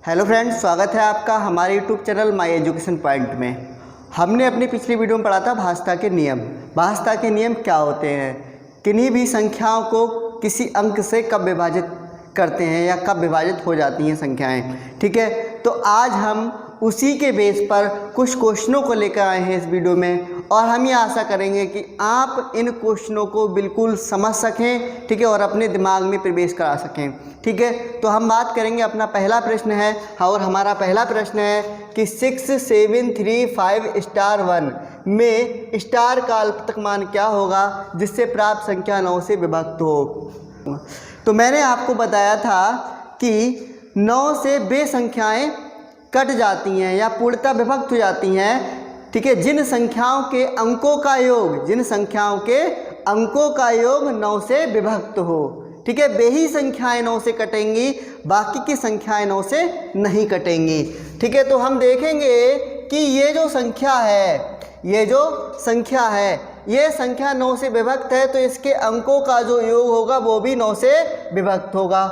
Hello friends, स्वागत है आपका हमारे YouTube channel my education point में। हमने अपनी पिछली वीडियो में पढ़ा था भाषा के नियम। भाषा के नियम क्या होते हैं, किन्हीं भी संख्याओं को किसी अंक से कब विभाजित करते हैं या कब विभाजित हो जाती हैं संख्याएं। ठीक है, तो आज हम उसी के बेस पर कुछ क्वेश्चनों को लेकर आए हैं इस वीडियो में, और हम ये आशा करेंगे कि आप इन क्वेश्चनों को बिल्कुल समझ सकें। ठीक है, और अपने दिमाग में प्रवेश करा सकें। ठीक है, तो हम बात करेंगे, अपना पहला प्रश्न है, और हमारा पहला प्रश्न है कि 6, 7, 3, 5 स्टार 1 में स्टार का अल्पतक मान क्या होगा जिससे प्राप्त संख्या 9 से विभक्त हो। तो मैंने आपको बताया था कि 9 से वे संख्याएं कट जाती हैं या पूर्णतः विभक्त हो जाती हैं। ठीक है, जिन संख्याओं के अंकों का योग 9 से विभक्त हो। ठीक है, वे ही संख्याएं 9 से कटेंगी, बाकी की संख्याएं 9 से नहीं कटेंगी। ठीक है, तो हम देखेंगे कि ये जो संख्या है ये संख्या 9 से विभक्त है, तो इसके अंकों का जो योग होगा वो भी 9 से विभक्त होगा।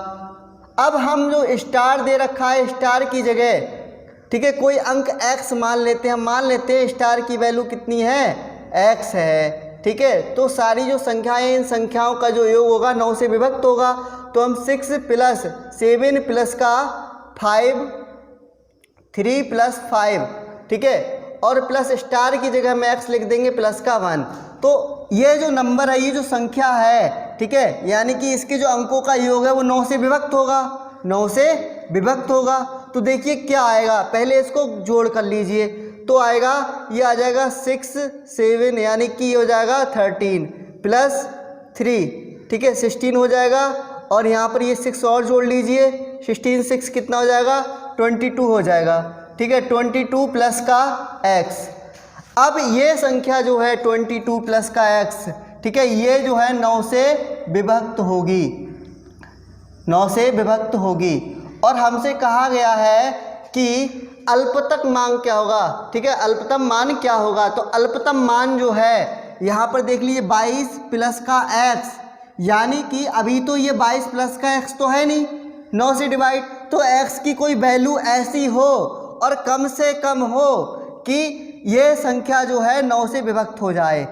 अब हम जो स्टार दे रखा है, स्टार की जगह, ठीक है, कोई अंक x मान लेते हैं। हम मान लेते हैं स्टार की वैल्यू कितनी है, x है। ठीक है, तो सारी जो संख्याएं, इन संख्याओं का जो योग होगा 9 से विभक्त होगा। तो हम 6 + 7 + 5, 3 + 5, ठीक है, और प्लस स्टार की जगह में x लिख देंगे प्लस का 1। तो ये जो नंबर है, ये जो संख्या है, ठीक है, यानी कि इसके जो अंकों का योग है वो 9 से विभक्त होगा, 9 से विभक्त होगा। तो देखिए क्या आएगा, पहले इसको जोड़ कर लीजिए, तो आएगा, ये आ जाएगा 6, 7, यानी कि ये हो जाएगा 13 + 3, ठीक है, 16 हो जाएगा। और यहाँ पर ये 6 और जोड़ लीजिए, 16, 6 कितना हो जाएगा, 22 हो जाएगा। ठीक है, 22 प्लस का x। अब ये संख्या जो है 22 प्लस का x, ठीक है, ये जो है 9 से विभक्त होगी, 9 से विभक्त होगी। और हमसे कहा गया है कि अल्पतक मान क्या होगा। ठीक है, अल्पतम मान क्या होगा, तो अल्पतम मान जो है यहाँ पर देख लीजिए 22 प्लस का x, यानी कि अभी तो ये 22 प्लस का x तो है नहीं, 9 से डिवाइड, तो x की कोई वैल्यू ऐसी हो और कम से कम हो कि ये संख्या जो है 9 से विभक्त हो जाए।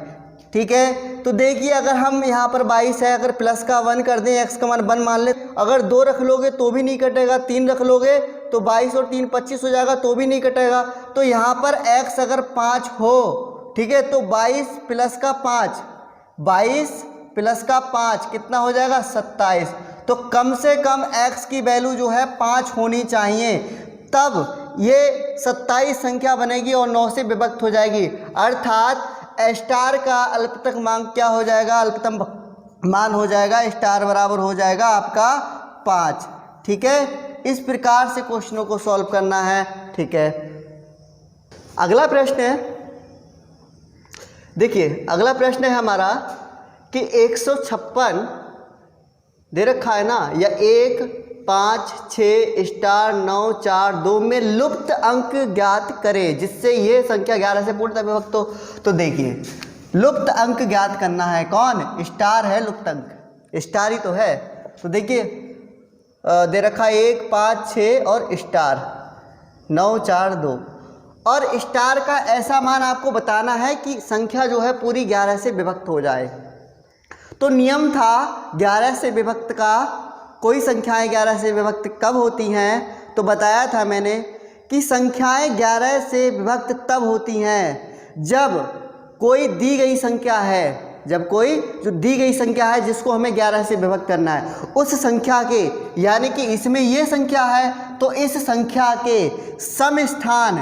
ठीक है, तो देखिए अगर हम यहाँ पर 22 है, अगर प्लस का 1 कर दें, x का मान 1 मान ले, अगर 2 रख लोगे तो भी नहीं कटेगा, 3 रख लोगे तो 22 और 3 25 हो जाएगा, तो भी नहीं कटेगा। तो यहाँ पर x अगर 5 हो, ठीक है, तो 22 प्लस का 5, 22 प्लस का 5 कितना हो जाएगा, 27। तो कम से कम x की वैल्यू जो है 5 होनी चाहिए, तब ये 27 संख्या बनेगी और 9 से विभक्त हो जाएगी। अर्थात स्टार का अल्पतक मान क्या हो जाएगा, अल्पतम मान हो जाएगा स्टार बराबर हो जाएगा आपका 5। ठीक है, इस प्रकार से क्वेश्चनों को सॉल्व करना है। ठीक है, अगला प्रश्न है, देखिए अगला प्रश्न है हमारा कि 156 दे रखा है ना, या 1, 5, 6 स्टार 9, 4, 2 में लुप्त अंक ज्ञात करें जिससे ये संख्या 11 से पूर्णतः विभक्त हो। तो देखिए लुप्त अंक ज्ञात करना है, कौन, स्टार है लुप्त अंक, स्टार ही तो है। तो देखिए दे रखा है 1, 5, 6 और स्टार 9, 4, 2, और स्टार का ऐसा मान आपको बताना है कि संख्या जो है पूरी 11 से विभक्त हो जाए। तो नियम था 11 से विभक्त का, कोई संख्याएं 11 से विभक्त कब होती हैं, तो बताया था मैंने कि संख्याएं 11 से विभक्त तब होती हैं जब कोई दी गई संख्या है, जब कोई जो दी गई संख्या है जिसको हमें 11 से विभक्त करना है, उस संख्या के, यानी कि इसमें ये संख्या है तो इस संख्या के सम स्थान,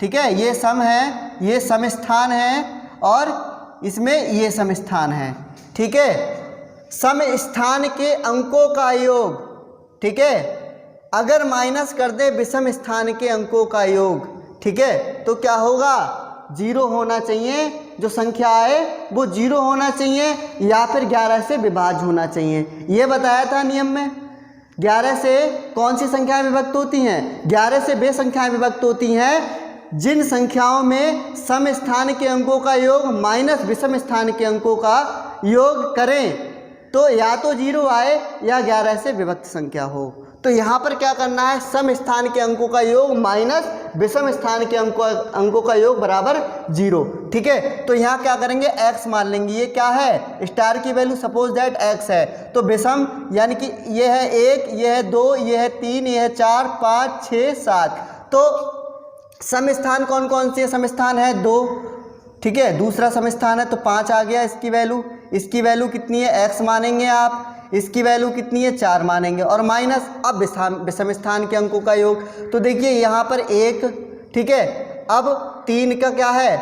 ठीक है, ये सम है, ये सम स्थान है, और इसमें ये सम स्थान है। ठीक है, सम स्थान के अंकों का योग, ठीक है, अगर माइनस कर दे विषम स्थान के अंकों का योग, ठीक है, तो क्या होगा, 0 होना चाहिए, जो संख्या है वो 0 होना चाहिए, या फिर 11 से विभाज्य होना चाहिए। ये बताया था नियम में। 11 से कौन सी संख्याएं विभक्त होती हैं, 11 से वे संख्याएं विभक्त होती हैं जिन संख्याओं में सम स्थान के अंकों का योग माइनस विषम स्थान के अंकों का योग करें, तो या तो 0 आए या 11 से विभक्त संख्या हो। तो यहाँ पर क्या करना है, सम स्थान के अंकों का योग माइनस विषम स्थान के अंकों का योग बराबर 0। ठीक है, तो यहाँ क्या करेंगे, x मान लेंगे। ये क्या है, स्टार की वैल्यू सपोज दैट x है, तो विषम यानी कि ये है 1, ये है 2, ये है 3, ये है 4, 5, 6, 7। तो सम स्थान कौन कौन से सम स्थान है, 2। ठीक है, दूसरा सम स्थान है तो 5 आ गया इसकी वैल्यू कितनी है, x मानेंगे आप, इसकी वैल्यू कितनी है, 4 मानेंगे, और माइनस अब विषम स्थान के अंकों का योग। तो देखिए यहाँ पर 1, ठीक है, अब 3 का क्या है,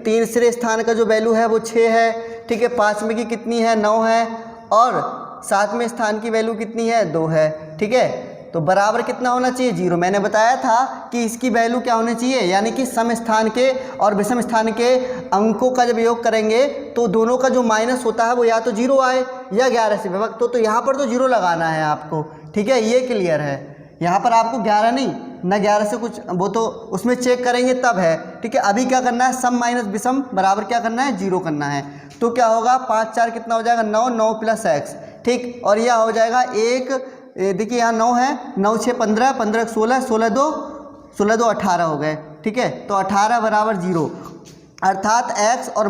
तीसरे स्थान का जो वैल्यू है वो 6 है। ठीक है, 5 में की कितनी है, 9 है, और 7वें स्थान की वैल्यू कितनी है, 2 है। ठीक है, तो बराबर कितना होना चाहिए, 0। मैंने बताया था कि इसकी वैल्यू क्या होनी चाहिए, यानी कि सम स्थान के और विषम स्थान के अंकों का जब योग करेंगे तो दोनों का जो माइनस होता है वो या तो 0 आए या 11 से विभक्त हो। तो यहाँ पर तो 0 लगाना है आपको। ठीक है, ये क्लियर है। यहाँ पर आपको 11 नहीं, ना 11 से कुछ, वो तो उसमें चेक करेंगे तब है। ठीक है, अभी क्या करना है, सम माइनस विषम बराबर क्या करना है, 0 करना है। तो क्या होगा, 5 4 कितना हो जाएगा, 9, 9 प्लस x। ठीक, और यह हो जाएगा 1, देखिए यहाँ 9 है, 9 6 15, 15 16, 16 2 18 हो गए। ठीक है, तो 18 बराबर 0, अर्थात x और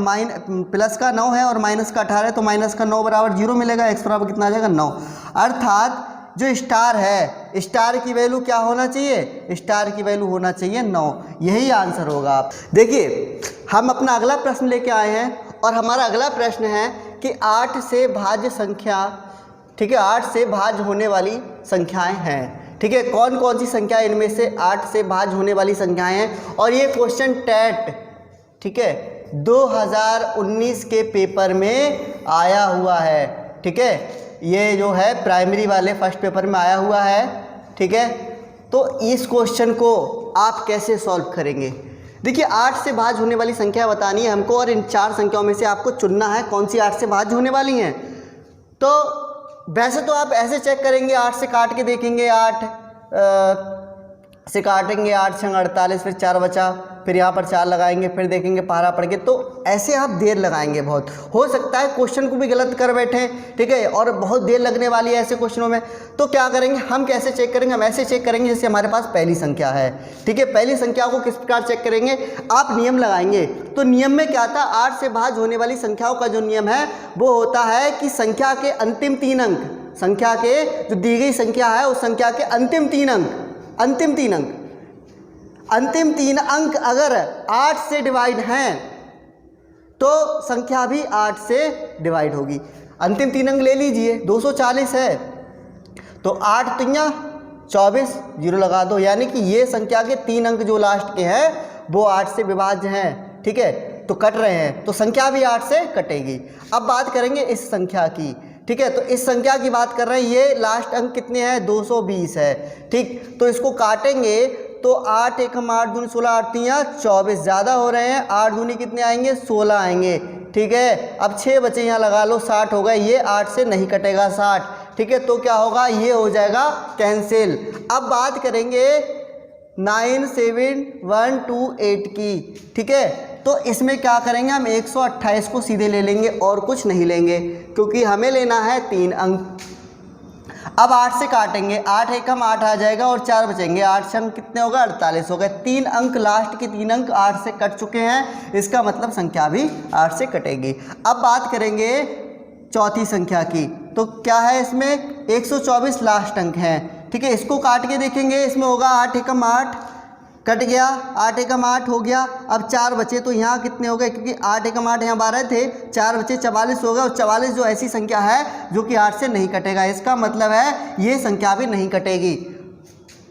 प्लस का 9 है और माइनस का 18 है, तो माइनस का 9 बराबर 0 मिलेगा, x बराबर कितना आ जाएगा, 9। अर्थात जो स्टार है, स्टार की वैल्यू क्या होना चाहिए, स्टार की वैल्यू होना चाहिए 9। यही आंसर होगा। आप देखिए, हम अपना अगला प्रश्न लेके आए हैं और हमारा अगला प्रश्न है कि 8 से भाज्य संख्या, ठीक है, 8 से भाज्य होने वाली संख्याएं हैं। ठीक है, कौन कौन सी संख्या इनमें से 8 से भाज्य होने वाली संख्याएं हैं, और ये क्वेश्चन टेट, ठीक है, 2019 के पेपर में आया हुआ है। ठीक है, ये जो है प्राइमरी वाले फर्स्ट पेपर में आया हुआ है। ठीक है, तो इस क्वेश्चन को आप कैसे सॉल्व करेंगे। देखिए, 8 से भाज्य होने वाली संख्या बतानी है हमको, और इन 4 संख्याओं में से आपको चुनना है कौन सी 8 से भाज्य होने वाली हैं। तो वैसे तो आप ऐसे चेक करेंगे, 8 से काट के देखेंगे, 8 से काटेंगे, 8 छंग 48, फिर 4 बचा, फिर यहाँ पर 4 लगाएंगे, फिर देखेंगे पहाड़ा पड़ के, तो ऐसे आप देर लगाएंगे बहुत। हो सकता है क्वेश्चन को भी गलत कर बैठे, ठीक है, और बहुत देर लगने वाली है ऐसे क्वेश्चनों में। तो क्या करेंगे, हम कैसे चेक करेंगे, हम ऐसे चेक करेंगे जैसे हमारे पास पहली संख्या है। ठीक है, पहली संख्या को किस प्रकार चेक करेंगे, आप नियम लगाएंगे। तो नियम में क्या था, 8 से भाज्य होने वाली संख्याओं का जो नियम है वो होता है कि संख्या के अंतिम 3 अंक, संख्या के जो दी गई संख्या है उस संख्या के अंतिम 3 अंक अगर 8 से डिवाइड हैं तो संख्या भी 8 से डिवाइड होगी। अंतिम 3 अंक ले लीजिए, 240 है तो 8 तिया 24, 0 लगा दो, यानी कि ये संख्या के 3 अंक जो लास्ट के हैं वो 8 से विभाज्य हैं। ठीक है, तो कट रहे हैं, तो संख्या भी 8 से कटेगी। अब बात करेंगे इस संख्या की। ठीक है, तो इस संख्या की बात कर रहे हैं, ये लास्ट अंक कितने हैं, 220 है। ठीक, तो इसको काटेंगे तो 8 1 8 दूनी 16, 8 3 24, ज़्यादा हो रहे हैं, 8 दूनी कितने आएंगे, 16 आएंगे। ठीक है, अब 6 बचे यहाँ लगा लो, 60 हो गए, ये 8 से नहीं कटेगा 60। ठीक है, तो क्या होगा, ये हो जाएगा कैंसिल। अब बात करेंगे 9 7 1 2 8 की। ठीक है, तो इसमें क्या करेंगे, हम 128 को सीधे ले लेंगे और कुछ नहीं लेंगे, क्योंकि हमें लेना है 3 अंक। अब 8 से काटेंगे, 8 1 8 आ जाएगा और 4 बचेंगे, 8 अंक कितने होगा, 48 हो गए। 3 अंक, लास्ट के 3 अंक 8 से कट चुके हैं, इसका मतलब संख्या भी 8 से कटेगी। अब बात करेंगे चौथी संख्या की, तो क्या है इसमें, 124 लास्ट अंक है। ठीक है, इसको काट के देखेंगे, इसमें होगा 8 1 8 कट गया, 8 1 8 हो गया। अब 4 बचे, तो यहाँ कितने हो गए, क्योंकि 8 1 8 यहाँ 12 थे, 4 बचे 44 हो गए, और 44 जो ऐसी संख्या है जो कि 8 से नहीं कटेगा, इसका मतलब है ये संख्या भी नहीं कटेगी।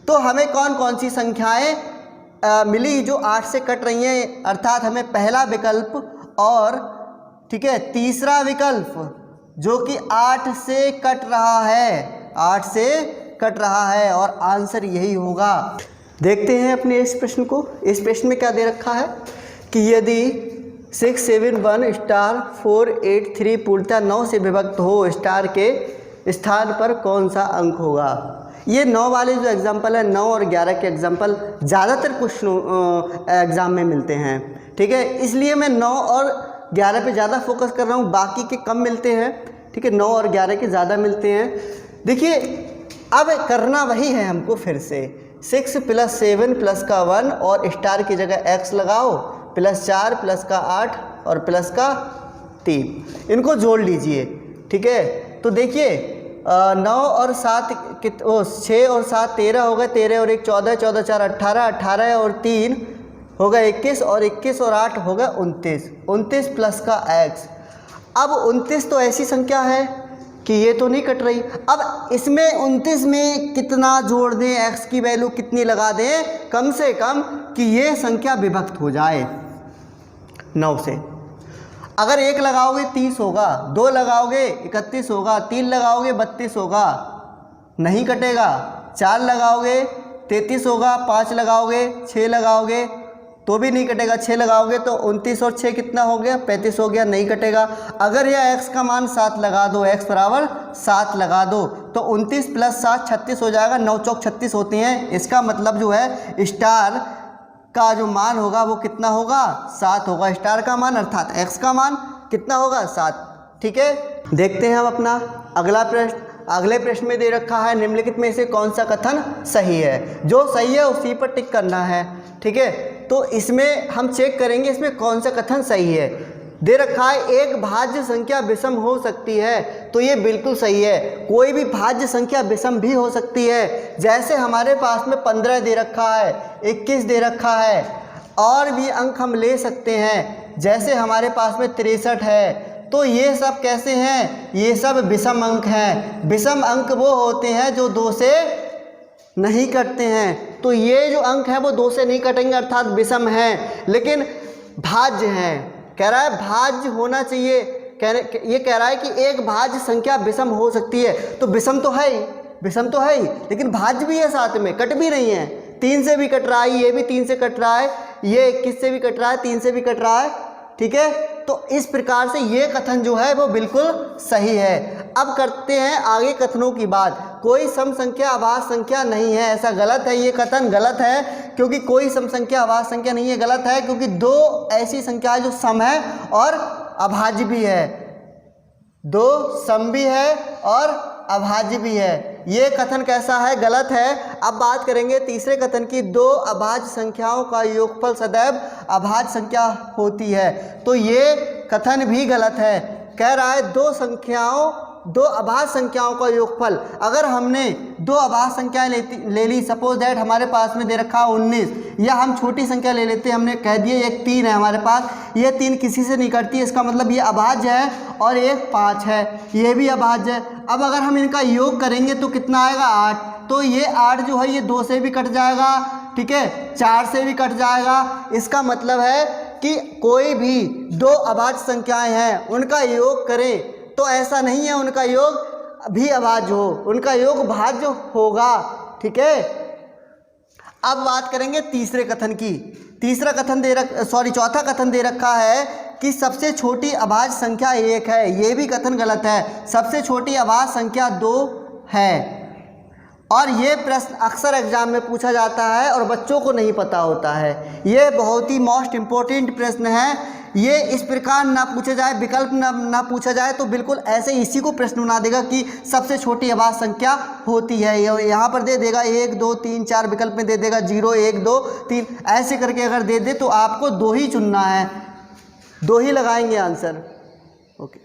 तो हमें कौन कौन सी संख्याएं मिली जो 8 से कट रही हैं, अर्थात हमें पहला विकल्प और, ठीक है, तीसरा विकल्प जो कि 8 से कट रहा है, 8 से कट रहा है, और आंसर यही होगा। देखते हैं अपने इस प्रश्न को। इस प्रश्न में क्या दे रखा है कि यदि 6 7 1 स्टार 4 8 3 पूर्णतः 9 से विभक्त हो, स्टार के स्थान पर कौन सा अंक होगा। ये 9 वाले जो एग्जाम्पल है, 9 और 11 के एग्जाम्पल ज़्यादातर क्वेश्चन एग्ज़ाम में मिलते हैं। ठीक है, इसलिए मैं 9 और 11 पे ज़्यादा फोकस कर रहा हूँ, बाकी के कम मिलते हैं। ठीक है, 9 और 11 के ज़्यादा मिलते हैं। देखिए, अब करना वही है हमको फिर से, 6 + 7 + का 1 और स्टार की जगह x लगाओ, +4 + का 8 और प्लस का 3, इनको जोड़ लीजिए। ठीक है, तो देखिए 9 और 7 6 और 7 13 हो गए, 13 और 1 14, 14 4 18, 18 और 3 हो गए 21 और 21 और 8 हो गए 29, 29 प्लस का x। अब 29 तो ऐसी संख्या है कि ये तो नहीं कट रही। अब इसमें 29 में कितना जोड़ दें, x की वैल्यू कितनी लगा दें, कम से कम कि ये संख्या विभक्त हो जाए 9 से। अगर 1 लगाओगे 30 होगा, 2 लगाओगे 31 होगा, 3 लगाओगे 32 होगा, नहीं कटेगा। 4 लगाओगे 33 होगा, 5 लगाओगे 6 लगाओगे तो भी नहीं कटेगा, 6 लगाओगे तो 29 और 6 कितना हो गया, 35 हो गया, नहीं कटेगा। अगर यह x का मान 7 लगा दो, x बराबर 7 लगा दो तो 29 + 7 36 हो जाएगा, 9 चौक 36 होती हैं। इसका मतलब जो है स्टार का जो मान होगा वो कितना होगा, 7 होगा। स्टार का मान अर्थात x का मान कितना होगा, 7। ठीक है, देखते हैं हम अपना अगला प्रश्न। अगले प्रश्न में दे रखा है निम्नलिखित में से कौन सा कथन सही है, जो सही है उसी पर टिक करना है। ठीक है, तो इसमें हम चेक करेंगे इसमें कौन सा कथन सही है। दे रखा है एक भाज्य संख्या विषम हो सकती है, तो ये बिल्कुल सही है। कोई भी भाज्य संख्या विषम भी हो सकती है, जैसे हमारे पास में 15 दे रखा है, 21 दे रखा है, और भी अंक हम ले सकते हैं, जैसे हमारे पास में 63 है। तो ये सब कैसे हैं, ये सब विषम अंक हैं। विषम अंक वो होते हैं जो 2 से नहीं कटते हैं, तो ये जो अंक है वो 2 से नहीं कटेंगे अर्थात विषम हैं, लेकिन भाज्य हैं। कह रहा है भाज्य होना चाहिए, ये कह रहा है कि एक भाज्य संख्या विषम हो सकती है, तो विषम तो है ही, विषम तो है ही, लेकिन भाज्य भी है साथ में, कट भी रही है। 3 से भी कट रहा है, ये भी 3 से कट रहा है, ये 21 से भी कट रहा है, 3 से भी कट रहा है। ठीक है, तो इस प्रकार से ये कथन जो है वो बिल्कुल सही है। अब करते हैं आगे कथनों की बात। कोई सम संख्या अभाज्य संख्या नहीं है, ऐसा गलत है, ये कथन गलत है, क्योंकि कोई सम संख्या अभाज्य संख्या नहीं है, गलत है, क्योंकि 2 ऐसी संख्या है जो सम है और अभाज्य भी है, 2 सम भी है और अभाज्य भी है। ये कथन कैसा है, गलत है। अब बात करेंगे तीसरे कथन की, 2 अभाज्य संख्याओं का योगफल सदैव अभाज्य संख्या होती है, तो ये कथन भी गलत है। कह रहा है 2 अभाज्य संख्याओं का योगफल, अगर हमने 2 अभाज्य संख्याएं ले ली, सपोज दैट हमारे पास में दे रखा 19, या हम छोटी संख्या ले लेते हैं, हमने कह दिया एक 3 है हमारे पास, ये 3 किसी से नहीं कटती, इसका मतलब ये अभाज्य है, और एक 5 है, ये भी अभाज्य है। अब अगर हम इनका योग करेंगे तो कितना आएगा, 8, तो ये 8 जो है ये 2 से भी कट जाएगा, ठीक है, 4 से भी कट जाएगा। इसका मतलब है कि कोई भी 2 अभाज्य संख्याएं हैं उनका योग करें तो ऐसा नहीं है उनका योग भी अभाज्य हो, उनका योग भाज्य होगा। ठीक है, अब बात करेंगे तीसरे कथन की। चौथा कथन दे रखा है कि सबसे छोटी अभाज्य संख्या 1 है, ये भी कथन गलत है। सबसे छोटी अभाज्य संख्या 2 है, और ये प्रश्न अक्सर एग्जाम में पूछा जाता है और बच्चों को नहीं पता होता है। ये बहुत ही मोस्ट इम्पोर्टेंट प्रश्न है। ये इस प्रकार ना पूछा जाए, विकल्प ना पूछा जाए तो बिल्कुल ऐसे इसी को प्रश्न बना देगा कि सबसे छोटी अभाज्य संख्या होती है। यहाँ पर दे देगा 1 2 3 4, विकल्प में दे देगा 0 1 2 3, ऐसे करके अगर दे दे तो आपको 2 ही चुनना है, 2 ही लगाएंगे आंसर। ओके।